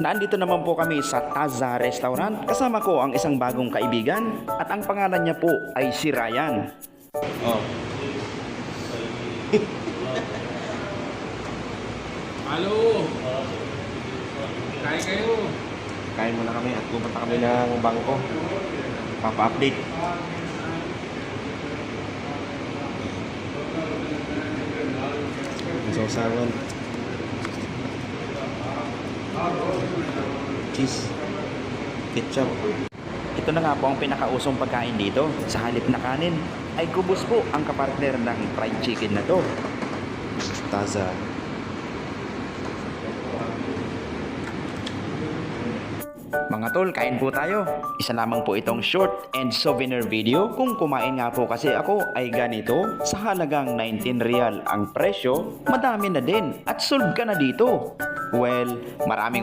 Nandito naman po kami sa Taza Restaurant. Kasama ko ang isang bagong kaibigan at ang pangalan niya po ay si Ryan. Oh. Halo! Kain kayo! Kain muna kami at pupunta kami ng bangko. Papa-update. Sausawan. Cheese. Ketchup. Ito na nga po ang pinakausong pagkain dito. Sa halip na kanin ay kubos po ang kapartner ng fried chicken na to. Taza. Mga tol, kain po tayo. Isa lamang po itong short and souvenir video. Kung kumain nga po kasi ako ay ganito. Sa halagang 19 real ang presyo, madami na din at solve ka na dito. Well, maraming